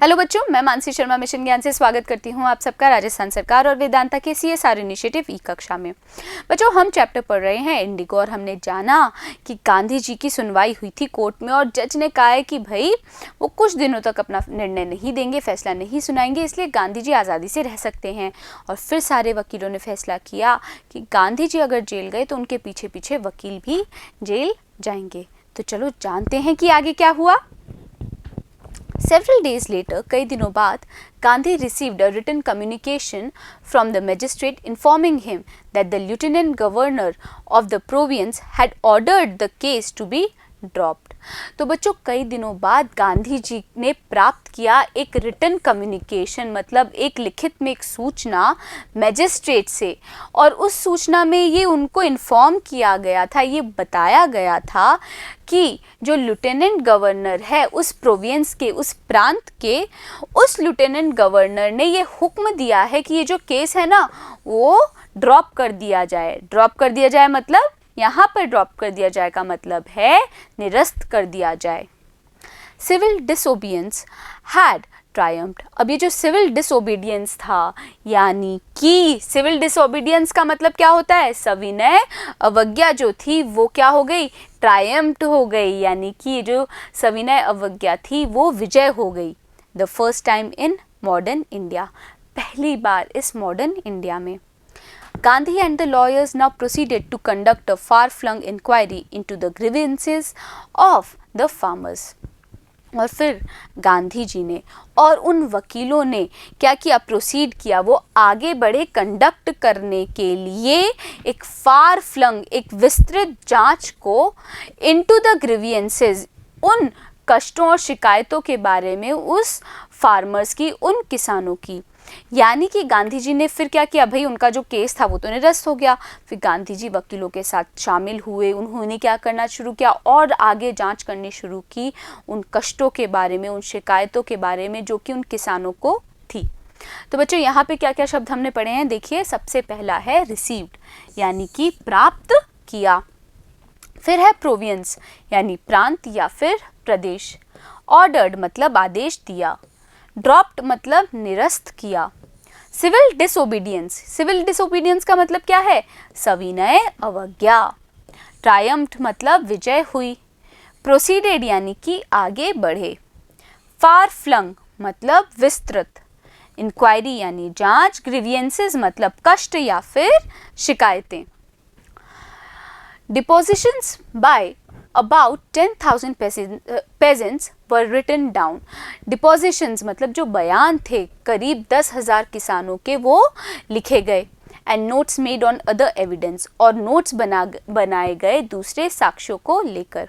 Hello बच्चों, मैं Mansi Sharma mission ज्ञान से स्वागत करती हूँ आप सबका राजस्थान सरकार और वेदांता के CSR इनिशिएटिव ई कक्षा में। बच्चों, हम चैप्टर पढ़ रहे हैं इंडिगो और हमने जाना कि गांधी जी की सुनवाई हुई थी कोर्ट में और जज ने कहा है कि भाई वो कुछ दिनों तक अपना निर्णय नहीं देंगे, फैसला नहीं सुनाएंगे, इसलिए गांधी जी आज़ादी से रह सकते हैं। और फिर सारे वकीलों ने फैसला किया कि गांधी जी अगर जेल गए तो उनके पीछे पीछे वकील भी जेल जाएंगे। तो चलो जानते हैं कि आगे क्या हुआ। Several days later, कई दिनों बाद, Gandhi received a written communication from the magistrate informing him that the lieutenant governor of the province had ordered the case to be dropped. तो बच्चों, कई दिनों बाद गांधी जी ने प्राप्त किया एक रिटन कम्युनिकेशन, मतलब एक लिखित में एक सूचना मैजिस्ट्रेट से, और उस सूचना में ये उनको इन्फॉर्म किया गया था, ये बताया गया था कि जो लेफ्टिनेंट गवर्नर है उस प्रोविंस के, उस प्रांत के, उस लेफ्टिनेंट गवर्नर ने ये हुक्म दिया है कि ये जो केस है ना वो ड्रॉप कर दिया जाए। ड्रॉप कर दिया जाए मतलब यहाँ पर ड्रॉप कर दिया जाए का मतलब है निरस्त कर दिया जाए। Civil disobedience had triumphed. अब ये जो सिविल डिसोबीडियंस था, यानी कि सिविल डिसोबीडियंस का मतलब क्या होता है, सविनय अवज्ञा जो थी वो क्या हो गई, ट्रायम्फ्ड हो गई, यानी कि ये जो सविनय अवज्ञा थी वो विजय हो गई। The first time in modern India, पहली बार इस मॉडर्न इंडिया में। Gandhi and the lawyers now proceeded to conduct a far-flung inquiry into the grievances of the farmers. और फिर गांधी जी ने और उन वकीलों ने क्या किया, प्रोसीड किया, वो आगे बढ़े कंडक्ट करने के लिए एक फार फ्लंग, एक विस्तृत जांच को, इनटू द ग्रीवियंसेस, उन कष्टों और शिकायतों के बारे में उस फार्मर्स की, उन किसानों की। यानी कि गांधी जी ने फिर क्या किया, भाई उनका जो केस था वो तो निरस्त हो गया, फिर गांधी जी वकीलों के साथ शामिल हुए, उन्होंने क्या करना शुरू किया और आगे जांच करनी शुरू की उन कष्टों के बारे में, उन शिकायतों के बारे में जो कि उन किसानों को थी। तो बच्चों, यहाँ पे क्या क्या शब्द हमने पढ़े हैं, देखिए। सबसे पहला है रिसीव्ड, यानी कि प्राप्त किया। फिर है प्रोविंस, यानी प्रांत या फिर प्रदेश। ऑर्डर्ड मतलब आदेश दिया। ड्रॉप्ड मतलब निरस्त किया। सिविल डिसोबीडियंस, सिविल डिसोबीडियंस का मतलब क्या है, सविनय अवज्ञा। ट्रायम्फ्ड मतलब विजय हुई। प्रोसीडेड यानी कि आगे बढ़े। फार फ्लंग मतलब विस्तृत। इंक्वायरी यानी जांच। ग्रीवियंसेस मतलब कष्ट या फिर शिकायतें। Depositions by about 10,000 peasants were written down. Depositions मतलब जो बयान थे करीब 10,000 किसानों के, वो लिखे गए। And notes made on other evidence, और नोट्स बनाए गए दूसरे साक्ष्यों को लेकर।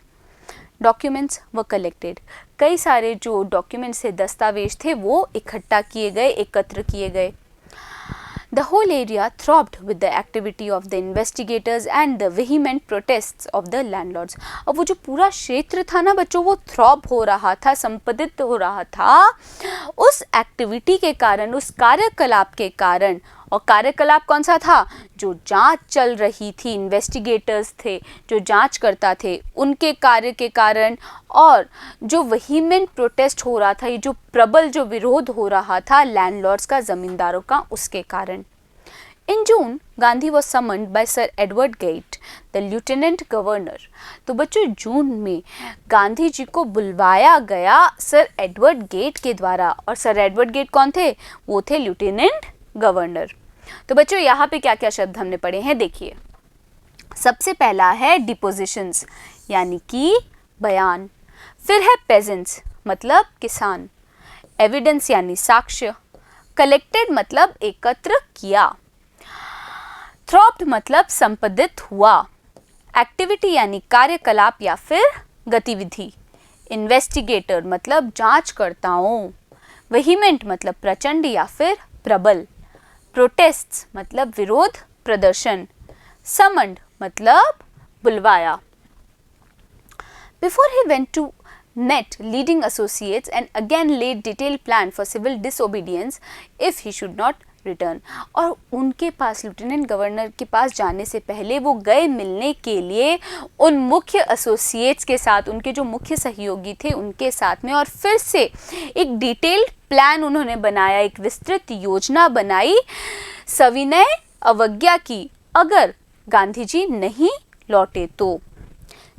Documents were collected. कई सारे जो डॉक्यूमेंट्स थे, दस्तावेज थे, वो इकट्ठा किए गए, एकत्र किए गए। The whole area throbbed with the activity of the investigators and the vehement protests of the landlords. अब वो जो पूरा क्षेत्र था ना बच्चों, वो थ्रॉब हो रहा था, संपदित हो रहा था उस एक्टिविटी के कारण, उस कार्यकलाप के कारण। और कार्यकलाप कौन सा था, जो जांच चल रही थी, इन्वेस्टिगेटर्स थे जो जांच करता थे, उनके कार्य के कारण, और जो वहीमेंट प्रोटेस्ट हो रहा था, ये जो प्रबल जो विरोध हो रहा था लैंडलॉर्ड्स का, जमींदारों का, उसके कारण। In June Gandhi was summoned by Sir Edward Gait, the lieutenant governor. तो बच्चों, जून में गांधी जी को बुलवाया गया सर एडवर्ड गेट के द्वारा। और सर एडवर्ड गेट कौन थे, वो थे लेफ्टिनेंट गवर्नर। तो बच्चों, यहाँ पे क्या क्या शब्द हमने पढ़े हैं, देखिए। सबसे पहला है डिपोजिशंस, यानी कि बयान। फिर है पेजेंट्स मतलब किसान। एविडेंस यानी साक्ष्य। कलेक्टेड मतलब एकत्र किया। थ्रॉप्ड मतलब संपादित हुआ। एक्टिविटी यानी कार्यकलाप या फिर गतिविधि। इन्वेस्टिगेटर मतलब जांचकर्ताओं। वहीमेंट मतलब प्रचंड या फिर प्रबल। प्रोटेस्ट्स मतलब विरोध प्रदर्शन। समन्ड मतलब बुलवाया। Before he went to met leading associates and again laid detailed plan for civil disobedience if he should not return. और उनके पास, लेफ्टिनेंट गवर्नर के पास जाने से पहले वो गए मिलने के लिए उन मुख्य एसोसिएट्स के साथ, उनके जो मुख्य सहयोगी थे उनके साथ में, और फिर से एक डिटेल्ड प्लान उन्होंने बनाया, एक विस्तृत योजना बनाई सविनय अवज्ञा की अगर गांधी जी नहीं लौटे तो।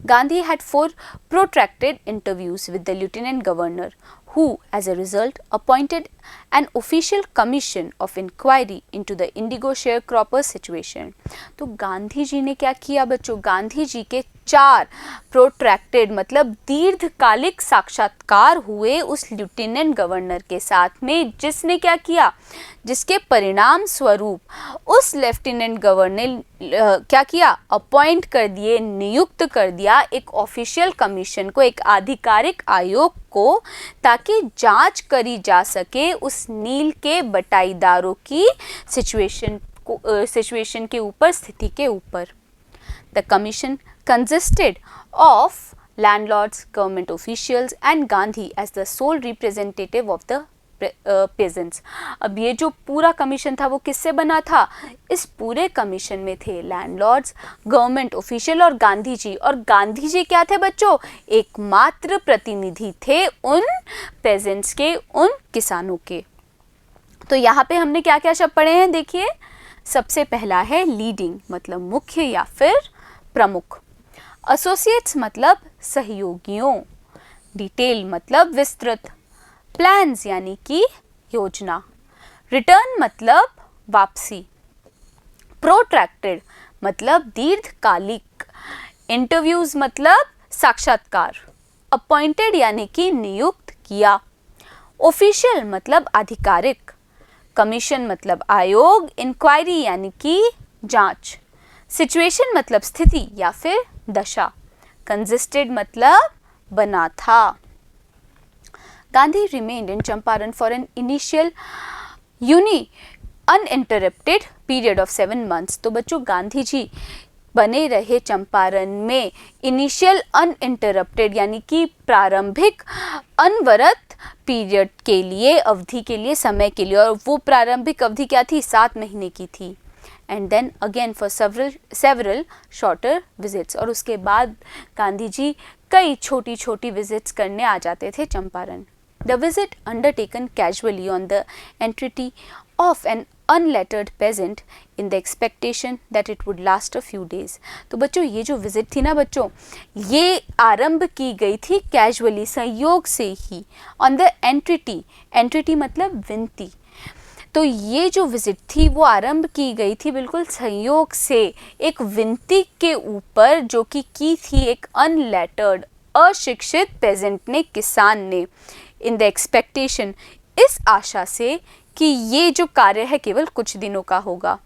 Gandhi had 4 protracted interviews with the Lieutenant Governor, who, as a result, appointed an official commission of inquiry into the indigo sharecropper situation. तो गांधी जी ने क्या किया बच्चों? गांधी जी के 4 प्रोट्रैक्टेड मतलब दीर्घकालिक साक्षात्कार हुए उस लेफ्टिनेंट गवर्नर के साथ में, जिसने क्या किया, जिसके परिणाम स्वरूप उस लेफ्टिनेंट गवर्नर ने क्या किया, अपॉइंट कर दिए, नियुक्त कर दिया एक ऑफिशियल कमीशन को, एक आधिकारिक आयोग को, ताकि जांच करी जा सके उस नील के बटाईदारों की सिचुएशन के ऊपर, स्थिति के ऊपर। The commission consisted of landlords, government officials and Gandhi as the sole representative of the peasants. अब ये जो पूरा कमीशन था वो किससे बना था? इस पूरे कमीशन में थे लैंडलॉर्ड्स, गवर्नमेंट ऑफिशियल और गांधी जी। और गांधी जी क्या थे बच्चों? एकमात्र प्रतिनिधि थे उन पेजेंट्स के, उन किसानों के। तो यहाँ पे हमने क्या क्या शब्द पढ़े हैं देखिए। सबसे पहला है लीडिंग मतलब मुख्य या फिर प्रमुख, एसोसिएट्स मतलब सहयोगियों, डिटेल मतलब विस्तृत, प्लान्स यानी कि योजना, रिटर्न मतलब वापसी, प्रोट्रैक्टेड मतलब दीर्घकालिक, इंटरव्यूज मतलब साक्षात्कार, अपॉइंटेड यानी कि नियुक्त किया, ऑफिशियल मतलब आधिकारिक, कमीशन मतलब आयोग, इंक्वायरी यानी कि जांच, सिचुएशन मतलब स्थिति या फिर दशा, कंसिस्टेड मतलब बना था। Gandhi remained in Champaran for an initial uninterrupted period of 7 months. तो बच्चों गांधी जी बने रहे चंपारण में इनिशियल अनइंटरप्टेड यानी कि प्रारंभिक अनवरत पीरियड के लिए, अवधि के लिए, समय के लिए, और वो प्रारंभिक अवधि क्या थी? 7 महीने की थी। And then again for several shorter visits, और उसके बाद गांधी जी कई छोटी छोटी विजिट्स करने आ जाते थे Champaran. The visit undertaken casually on the entry of an unlettered peasant in the expectation that it would last a few days. तो बच्चों ये जो विजिट थी ना बच्चों, ये आरंभ की गई थी कैजुअली, संयोग से ही, ऑन द एंट्री मतलब विनती। तो ये जो विजिट थी वो आरंभ की गई थी बिल्कुल संयोग से, एक विनती के ऊपर जो कि की थी एक अनलेटर्ड अशिक्षित पेजेंट ने, किसान ने, इन द एक्सपेक्टेशन, इस आशा से कि ये जो कार्य है केवल कुछ दिनों का होगा।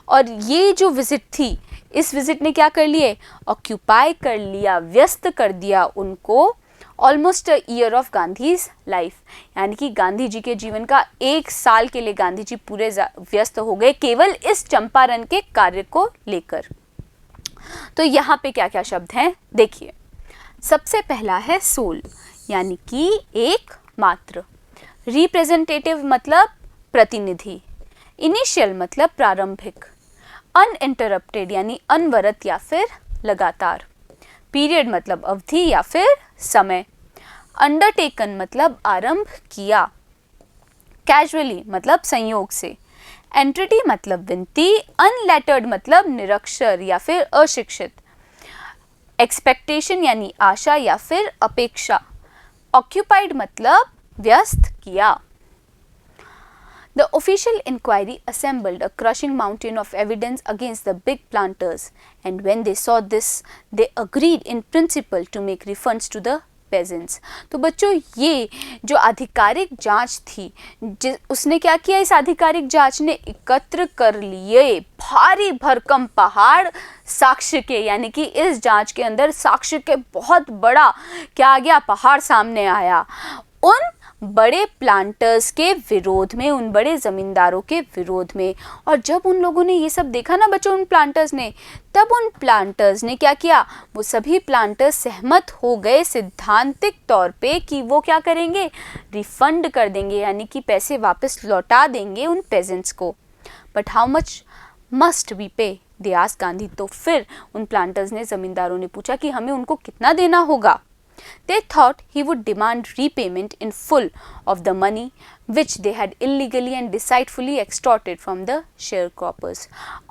और ये जो विजिट थी, इस विजिट ने क्या कर लिए? ऑक्यूपाई कर लिया, व्यस्त कर दिया उनको almost a year of Gandhi's life, यानी कि गांधी जी के जीवन का 1 साल के लिए गांधी जी पूरे व्यस्त हो गए केवल इस चंपारण के कार्य को लेकर। तो यहाँ पे क्या क्या शब्द हैं देखिए। सबसे पहला है सोल यानी कि एक मात्र, रिप्रेजेंटेटिव मतलब प्रतिनिधि, इनिशियल मतलब प्रारंभिक, अनइंटरप्टेड यानी अनवरत या फिर लगातार, पीरियड मतलब अवधि या फिर समय, अंडरटेकन मतलब आरंभ किया, कैजुअली मतलब संयोग से, एंट्रिटी मतलब विनती, अनलेटर्ड मतलब निरक्षर या फिर अशिक्षित, एक्सपेक्टेशन यानी आशा या फिर अपेक्षा, ऑक्यूपाइड मतलब व्यस्त किया। The official inquiry assembled a crushing mountain of evidence against the big planters, and when they saw this, they agreed in principle to make refunds to the peasants. तो बच्चों ये जो आधिकारिक जांच थी, उसने क्या किया? इस आधिकारिक जांच ने एकत्र कर लिए भारी भरकम पहाड़ साक्ष्य के, यानी कि इस जांच के अंदर साक्ष्य के बहुत बड़ा क्या आ गया? पहाड़ सामने आया। उन बड़े प्लांटर्स के विरोध में, उन बड़े ज़मींदारों के विरोध में। और जब उन लोगों ने ये सब देखा ना बच्चों, उन प्लांटर्स ने, तब उन प्लांटर्स ने क्या किया, वो सभी प्लांटर्स सहमत हो गए सिद्धांतिक तौर पे कि वो क्या करेंगे, रिफंड कर देंगे, यानी कि पैसे वापस लौटा देंगे उन पेजेंट्स को। But how much must we pay, they asked Gandhi. तो फिर उन प्लांटर्स ने, ज़मींदारों ने पूछा कि हमें उनको कितना देना होगा। They thought he would demand repayment in full of the money which they had illegally and deceitfully extorted from the sharecroppers.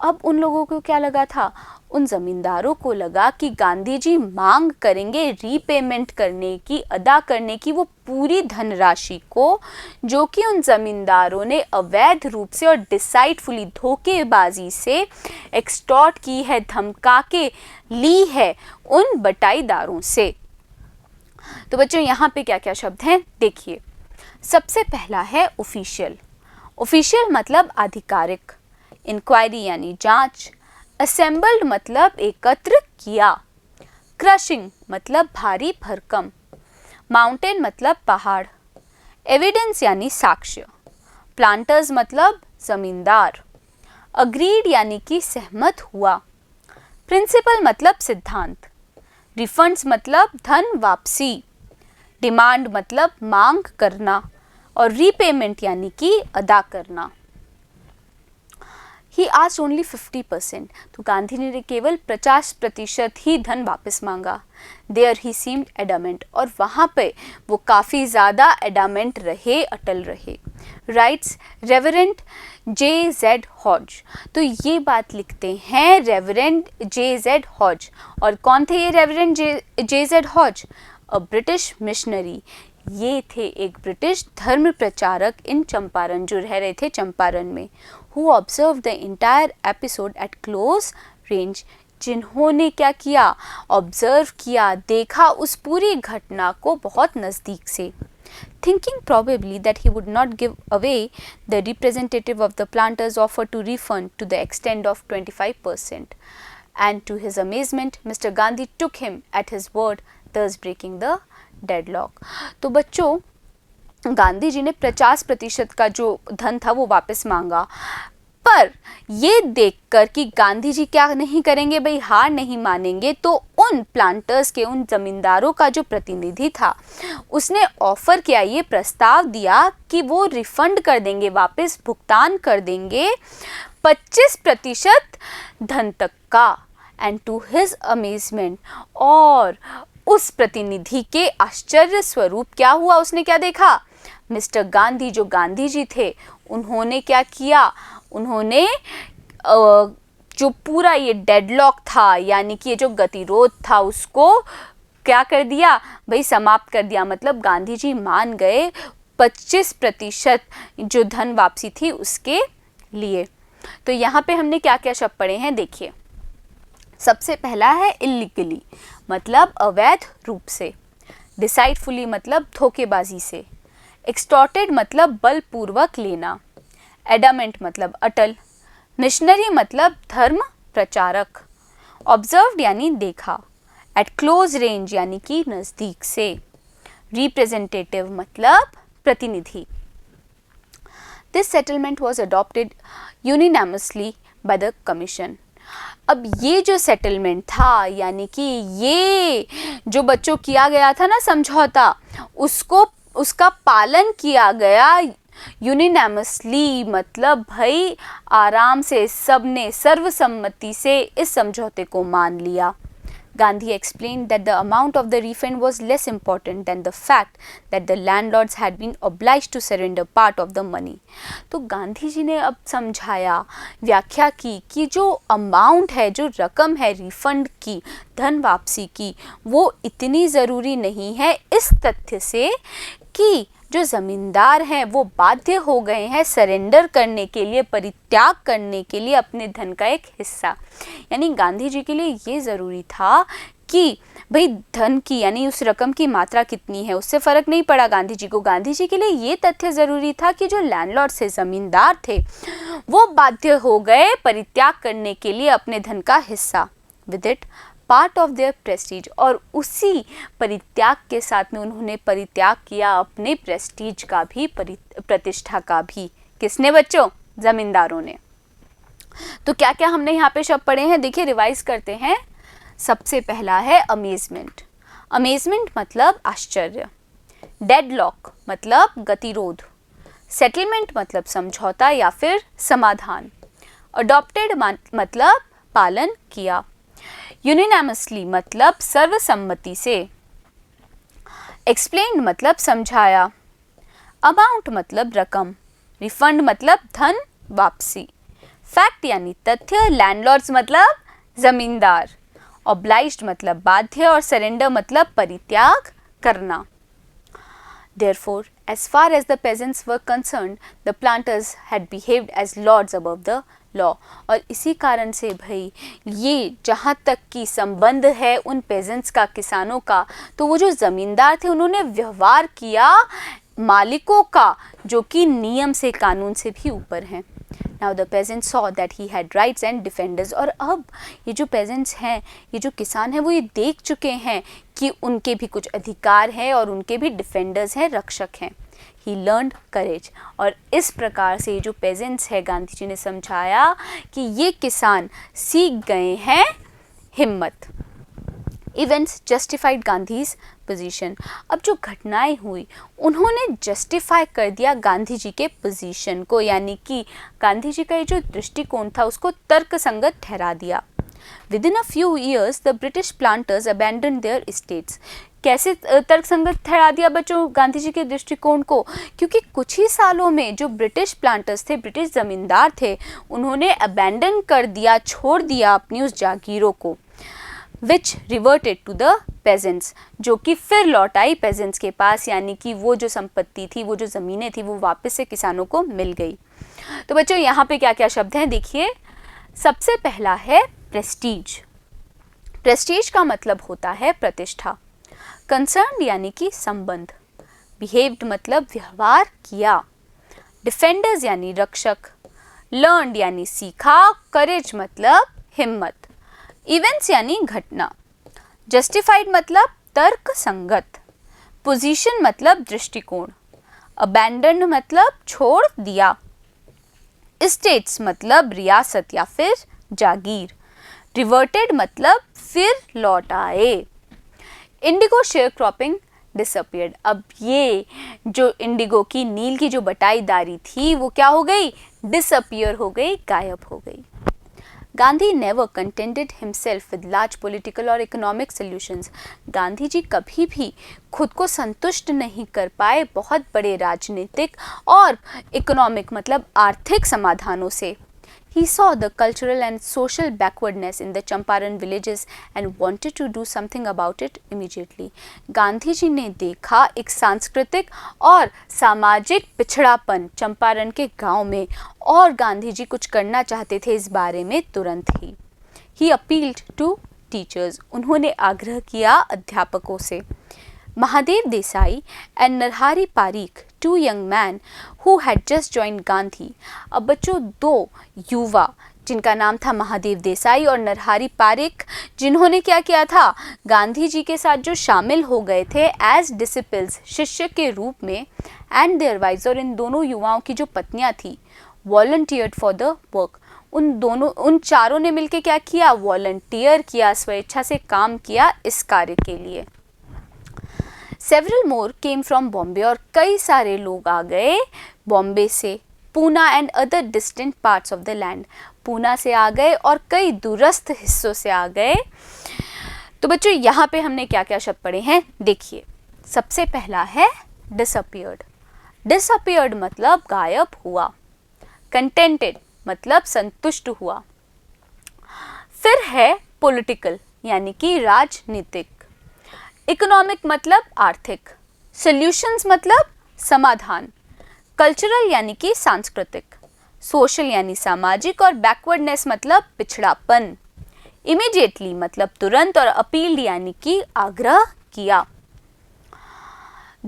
अब उन लोगों को क्या लगा था, उन ज़मींदारों को लगा कि गांधी जी मांग करेंगे रीपेमेंट करने की, अदा करने की वो पूरी धनराशि को जो कि उन ज़मींदारों ने अवैध रूप से और डिसाइडफुली, धोखेबाजी से एक्सटॉर्ट की है, धमका के ली है उन बटाईदारों से। तो बच्चों यहाँ पे क्या क्या शब्द हैं देखिए। सबसे पहला है ऑफिशियल। ऑफिशियल मतलब आधिकारिक, इंक्वायरी यानी जांच, असेंबल्ड मतलब एकत्र किया, क्रशिंग मतलब भारी भरकम, माउंटेन मतलब पहाड़, एविडेंस यानी साक्ष्य, प्लांटर्स मतलब जमींदार, अग्रीड यानी कि सहमत हुआ, प्रिंसिपल मतलब सिद्धांत, रिफंड्स मतलब धन वापसी, डिमांड मतलब मांग करना, और रीपेमेंट यानी कि अदा करना। ही आस्क्ड ओनली 50%, तो गांधी ने केवल 50% ही धन वापस मांगा। देयर ही सीम्ड एडामेंट, और वहाँ पे वो काफ़ी ज़्यादा एडामेंट रहे, अटल रहे। Rights reverend J.Z. हॉज, तो ये बात लिखते हैं रेवरेंड J.Z. हॉज। और कौन थे ये Reverend J.Z. Hodge? A British missionary. ये थे एक ब्रिटिश धर्म प्रचारक इन चंपारण, जो रह रहे थे चंपारण में। Who observe the entire episode eight close range, जिन्होंने क्या किया, ऑब्जर्व किया, देखा उस पूरी घटना को बहुत नज़दीक से। Thinking probably that he would not give away, the representative of the planters offered to refund to the extent of 25%. And to his amazement, Mr. Gandhi took him at his word, thus breaking the deadlock. तो बच्चों, गांधी जी ने 50% का जो धन था वो वापस मांगा, पर ये देखकर कि गांधी जी क्या नहीं करेंगे भाई, हार नहीं मानेंगे, तो उन प्लांटर्स के, उन जमींदारों का जो प्रतिनिधि था उसने ऑफर किया, ये प्रस्ताव दिया कि वो रिफंड कर देंगे, वापस भुगतान कर देंगे 25% धन तक का। एंड टू हिज अमेजमेंट, और उस प्रतिनिधि के आश्चर्य स्वरूप क्या हुआ, उसने क्या देखा, मिस्टर गांधी, जो गांधी जी थे, उन्होंने क्या किया, उन्होंने जो पूरा ये डेडलॉक था, यानी कि ये जो गतिरोध था, उसको क्या कर दिया भाई, समाप्त कर दिया। मतलब गांधी जी मान गए 25% जो धन वापसी थी उसके लिए। तो यहाँ पे हमने क्या क्या शब्द पढ़े हैं देखिए। सबसे पहला है इल्लीगली, मतलब अवैध रूप से, डिसाइडफुली मतलब धोखेबाजी से, एक्सटॉर्टेड मतलब बलपूर्वक लेना, एडामेंट मतलब अटल, मिशनरी मतलब धर्म प्रचारक, ऑब्जर्व्ड यानी देखा, एट क्लोज रेंज यानी कि नज़दीक से, रिप्रेजेंटेटिव मतलब प्रतिनिधि। This settlement was adopted unanimously by the commission. अब ये जो सेटलमेंट था, यानी कि ये जो बच्चों किया गया था ना समझौता, उसका पालन किया गया यूनिनामसली, मतलब भाई आराम से सबने सर्वसम्मति से इस समझौते को मान लिया। Gandhi explained that the amount of the refund was less important than the fact that the landlords had been obliged to surrender part of the money. तो गांधी जी ने अब समझाया, व्याख्या की कि जो अमाउंट है, जो रकम है रिफंड की, धन वापसी की, वो इतनी ज़रूरी नहीं है इस तथ्य से कि जो ज़मींदार हैं वो बाध्य हो गए हैं सरेंडर करने के लिए, परित्याग करने के लिए अपने धन का एक हिस्सा। यानी गांधी जी के लिए ये ज़रूरी था कि भाई धन की, यानी उस रकम की मात्रा कितनी है, उससे फ़र्क नहीं पड़ा गांधी जी को। गांधी जी के लिए ये तथ्य ज़रूरी था कि जो लैंडलॉर्ड से ज़मींदार थे वो बाध्य हो गए परित्याग करने के लिए अपने धन का हिस्सा। With it part of their Prestige, और उसी परित्याग के साथ में उन्होंने परित्याग किया अपने प्रेस्टीज का भी, प्रतिष्ठा का भी। किसने बच्चों? जमींदारों ने। तो क्या क्या हमने यहाँ पे शब्द पढ़े हैं, देखिए रिवाइज करते हैं। सबसे पहला है अमेजमेंट। अमेजमेंट मतलब आश्चर्य। डेडलॉक मतलब गतिरोध। सेटलमेंट मतलब समझौता या फिर समाधान। अडॉप्टेड मतलब पालन किया। यूनिनामसली मतलब सर्वसम्मति से। एक्सप्लेन मतलब समझाया। अमाउंट मतलब रकम। रिफंड मतलब धन वापसी। फैक्ट यानी तथ्य। लैंडलॉर्ड्स मतलब जमींदार। ऑब्लाइज्ड मतलब बाध्य, और सरेंडर मतलब परित्याग करना। Therefore, as far as the peasants were concerned, the planters had behaved as lords above the law. और इसी कारण से भाई ये जहाँ तक कि संबंध है उन peasants का, किसानों का, तो वो जो ज़मींदार थे उन्होंने व्यवहार किया मालिकों का, जो कि नियम से, कानून से भी ऊपर हैं। Now the peasants saw that he had rights and defenders. और अब ये जो peasants हैं, ये जो किसान हैं, वो ये देख चुके हैं कि उनके भी कुछ अधिकार हैं और उनके भी डिफेंडर्स हैं, रक्षक हैं। He learned courage. और इस प्रकार से ये जो peasants है, गांधी जी ने समझाया कि ये किसान सीख गए हैं हिम्मत। Events justified Gandhi's position. अब जो घटनाएं हुई उन्होंने जस्टिफाई कर दिया गांधी जी के पोजीशन को, यानी कि गांधी जी का ये जो दृष्टिकोण था उसको तर्कसंगत ठहरा दिया। Within a few years the British planters abandon their estates. कैसे तर्कसंगत ठहरा दिया बच्चों गांधी जी के दृष्टिकोण को? क्योंकि कुछ ही सालों में जो ब्रिटिश प्लांटर्स थे, ब्रिटिश जमींदार थे, उन्होंने अबैंडन कर दिया, छोड़ दिया अपनी उस जागीरों को। विच रिवर्टेड टू द पेजेंट्स, जो कि फिर लौट आई पेजेंट्स के पास, यानी कि वो जो संपत्ति थी, वो जो ज़मीनें थी, वो वापस से किसानों को मिल गई। तो बच्चों यहाँ पे क्या क्या शब्द हैं देखिए। सबसे पहला है प्रेस्टीज। प्रेस्टीज का मतलब होता है प्रतिष्ठा। कंसर्न यानी कि संबंध। बिहेव्ड मतलब व्यवहार किया। डिफेंडर्स यानी रक्षक। लर्नड यानी सीखा। करेज मतलब हिम्मत। इवेंट्स यानी घटना। जस्टिफाइड मतलब तर्क संगत। पोजीशन मतलब दृष्टिकोण। अबैंडन मतलब छोड़ दिया। एस्टेट्स मतलब रियासत या फिर जागीर। रिवर्टेड मतलब फिर लौट आए। Indigo share cropping disappeared. अब ये जो इंडिगो की, नील की जो बटाईदारी थी, वो क्या हो गई? डिसअपियर हो गई, गायब हो गई। Gandhi never contented himself with large political और इकोनॉमिक सॉल्यूशंस। गांधी जी कभी भी खुद को संतुष्ट नहीं कर पाए बहुत बड़े राजनीतिक और इकोनॉमिक मतलब आर्थिक समाधानों से। He saw the cultural and social backwardness in the Champaran villages and wanted to do something about it immediately. Gandhi ji ने देखा एक सांस्कृतिक और सामाजिक पिछड़ापन चंपारण के गांव में, और गांधी जी कुछ करना चाहते थे इस बारे में तुरंत ही। He appealed to teachers. उन्होंने आग्रह किया अध्यापकों से। Mahadev Desai and Narhari Parikh, two young men who had just joined Gandhi. अब बच्चों दो युवा जिनका नाम था महादेव देसाई और नरहरि पारीख, जिन्होंने क्या किया था? गांधी जी के साथ जो शामिल हो गए थे एज डिसिपल्स, शिष्य के रूप में, एंड देयर वाइव्स, और इन दोनों युवाओं की जो पत्नियां थी, वॉलंटियर्ड फॉर द वर्क। उन चारों ने मिलकर क्या किया? वॉलंटियर किया, स्वेच्छा से काम किया इस कार्य के लिए। Several more came from Bombay, और कई सारे लोग आ गए बॉम्बे से। Poona and other distant parts of the land, Poona से आ गए और कई दूरस्थ हिस्सों से आ गए। तो बच्चों यहाँ पे हमने क्या क्या शब्द पढ़े हैं देखिए। सबसे पहला है डिसअपियर्ड। डिसअपियर्ड मतलब गायब हुआ। कंटेंटेड मतलब संतुष्ट हुआ। फिर है पॉलिटिकल यानी कि राजनीतिक। इकोनॉमिक मतलब आर्थिक। सॉल्यूशंस मतलब समाधान। कल्चरल यानी कि सांस्कृतिक। सोशल यानी सामाजिक, और बैकवर्डनेस मतलब पिछड़ापन। इमीडिएटली मतलब तुरंत, और अपील्ड यानी कि आग्रह किया।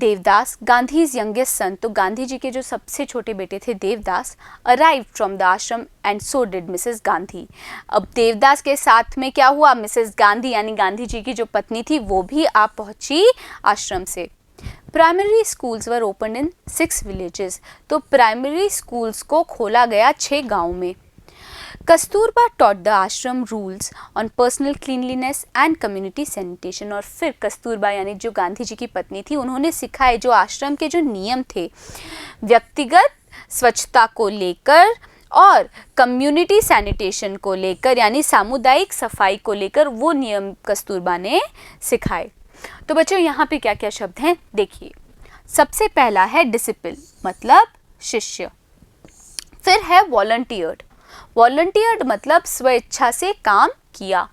देवदास, गांधीज यंगेस्ट सन, तो गांधी जी के जो सबसे छोटे बेटे थे देवदास, अराइव फ्रॉम द आश्रम and so did Mrs Gandhi. अब देवदास के साथ में क्या हुआ, मिसेस गांधी यानी गांधी जी की जो पत्नी थी वो भी आ पहुंची आश्रम से। Primary schools were open in 6 villages, तो प्राइमरी स्कूल्स को खोला गया 6 गाँव में। कस्तूरबा टॉट द आश्रम rules on personal cleanliness and community sanitation, और फिर कस्तूरबा यानी जो गांधी जी की पत्नी थी उन्होंने सिखाए जो आश्रम के जो नियम थे व्यक्तिगत स्वच्छता को लेकर और कम्युनिटी सैनिटेशन को लेकर यानी सामुदायिक सफाई को लेकर, वो नियम कस्तूरबा ने सिखाए। तो बच्चों यहाँ पे क्या क्या शब्द हैं देखिए। सबसे पहला है डिसिप्लिन मतलब शिष्य, फिर है वॉलंटियर्ड, वॉलंटियर्ड मतलब स्वेच्छा से काम किया।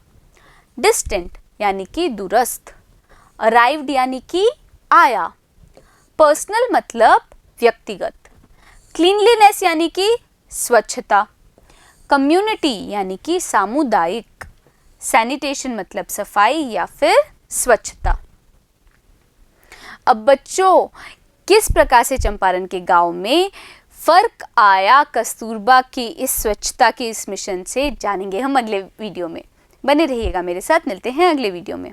डिस्टेंट यानी कि दूरस्थ। अराइव्ड यानी कि आया। पर्सनल मतलब व्यक्तिगत। क्लीनलीनेस यानी कि स्वच्छता। कम्युनिटी यानी कि सामुदायिक। सैनिटेशन मतलब सफाई या फिर स्वच्छता। अब बच्चों किस प्रकार से चंपारण के गांव में फर्क आया कस्तूरबा की इस स्वच्छता के इस मिशन से, जानेंगे हम अगले वीडियो में। बने रहिएगा मेरे साथ, मिलते हैं अगले वीडियो में।